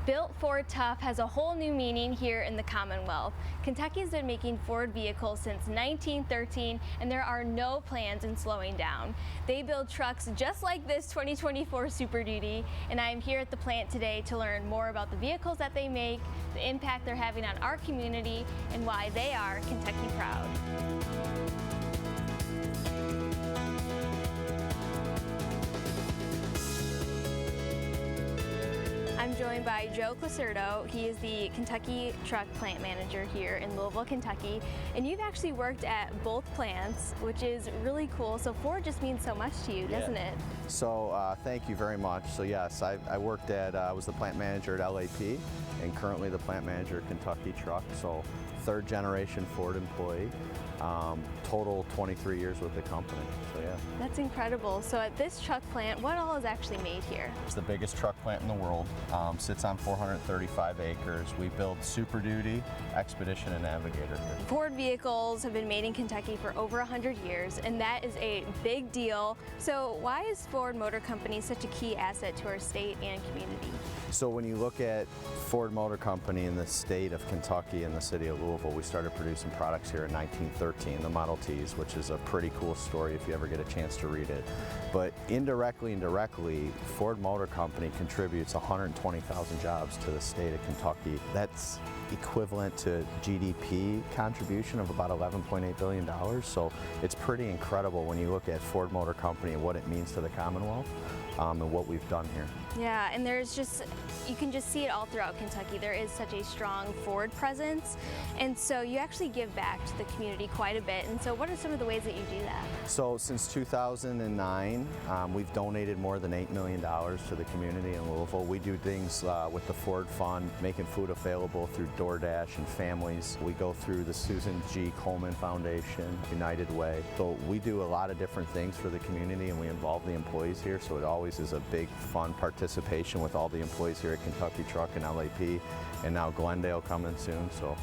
Built Ford Tough has a whole new meaning here in the Commonwealth. Kentucky's been making Ford vehicles since 1913, and there are no plans in slowing down. They build trucks just like this 2024 Super Duty, and I am here at the plant today to learn more about the vehicles that they make, the impact they're having on our community, and why they are Kentucky proud. I'm joined by Joe Clacerdo. He is the Kentucky Truck Plant Manager here in Louisville, Kentucky. And you've actually worked at both plants, which is really cool. So Ford just means so much to you, doesn't it? So thank you very much. So yes, I worked at, I was the plant manager at LAP and currently the plant manager at Kentucky Truck. So third generation Ford employee. Total 23 years with the company, so yeah. That's incredible. So at this truck plant, what all is actually made here? It's the biggest truck plant in the world, sits on 435 acres. We build Super Duty, Expedition, and Navigator here. Ford vehicles have been made in Kentucky for over 100 years, and that is a big deal. So why is Ford Motor Company such a key asset to our state and community? So when you look at Ford Motor Company in the state of Kentucky and the city of Louisville, we started producing products here in 1913, the Model Ts, which is a pretty cool story if you ever get a chance to read it. But indirectly and directly, Ford Motor Company contributes 120,000 jobs to the state of Kentucky. That's equivalent to GDP contribution of about $11.8 billion. So it's pretty incredible when you look at Ford Motor Company and what it means to the Commonwealth and what we've done here. Yeah, and you can just see it all throughout Kentucky. There is such a strong Ford presence, and so you actually give back to the community quite a bit. And so what are some of the ways that you do that? So since 2009, we've donated more than $8 million to the community in Louisville. We do things with the Ford Fund, making food available through DoorDash and families. We go through the Susan G. Komen Foundation, United Way. So we do a lot of different things for the community, and we involve the employees here, so it always is a big fun participation with all the employees here at Kentucky Truck and LAP, and now Glendale coming soon. So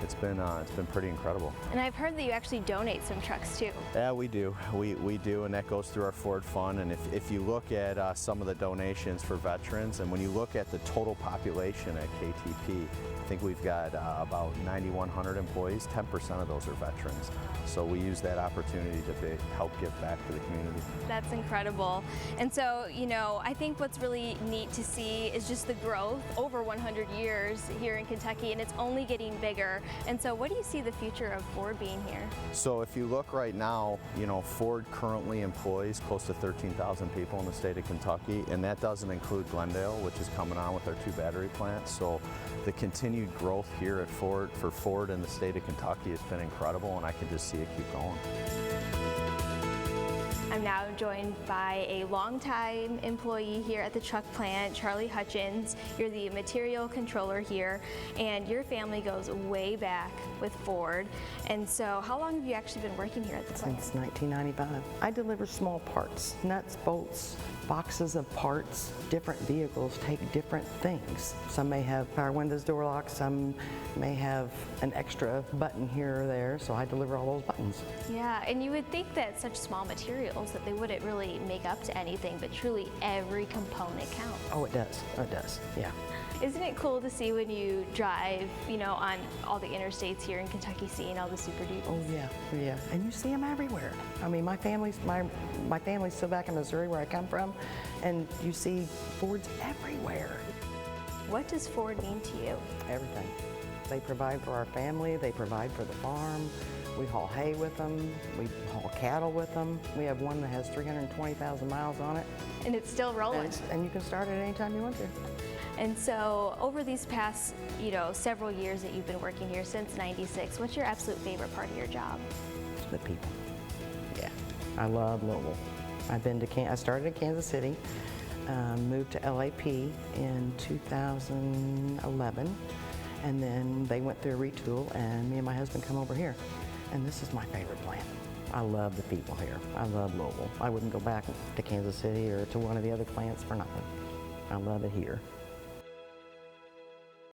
it's been pretty incredible. And I've heard that you actually donate some trucks too. Yeah, we do. We do, and that goes through our Ford Fund. And if you look at some of the donations for veterans, and when you look at the total population at KTP, I think we've got about 9,100 employees. 10% of those are veterans. So we use that opportunity to help give back to the community. That's incredible. And so, you know, I think what's really neat to see is just the growth over 100 years here in Kentucky, and it's only getting bigger. And so what do you see the future of Ford being here? So if you look right now, you know, Ford currently employs close to 13,000 people in the state of Kentucky, and that doesn't include Glendale, which is coming on with our 2 battery plants. So the continued growth here at Ford, for Ford in the state of Kentucky, has been incredible, and I can just see it keep going. I'm now joined by a longtime employee here at the truck plant, Charlie Hutchins. You're the material controller here, and your family goes way back with Ford. And so how long have you actually been working here at the plant? Since 1995. I deliver small parts, nuts, bolts, boxes of parts. Different vehicles take different things. Some may have power windows, door locks, some may have an extra button here or there, so I deliver all those buttons. Yeah, and you would think that such small materials that they wouldn't really make up to anything, but truly every component counts. Oh, it does. Oh, it does. Yeah. Isn't it cool to see when you drive, you know, on all the interstates here in Kentucky, seeing all the Super Duties? Oh yeah, yeah. And you see them everywhere. I mean, my family's still back in Missouri, where I come from, and you see Fords everywhere. What does Ford mean to you? Everything. They provide for our family. They provide for the farm. We haul hay with them. We haul cattle with them. We have one that has 320,000 miles on it. And it's still rolling. And you can start it anytime you want to. And so over these past, you know, several years that you've been working here, since '96, what's your absolute favorite part of your job? The people. Yeah. I love Louisville. I started in Kansas City, moved to LAP in 2011, and then they went through a retool, and me and my husband come over here. And this is my favorite plant. I love the people here. I love Louisville. I wouldn't go back to Kansas City or to one of the other plants for nothing. I love it here.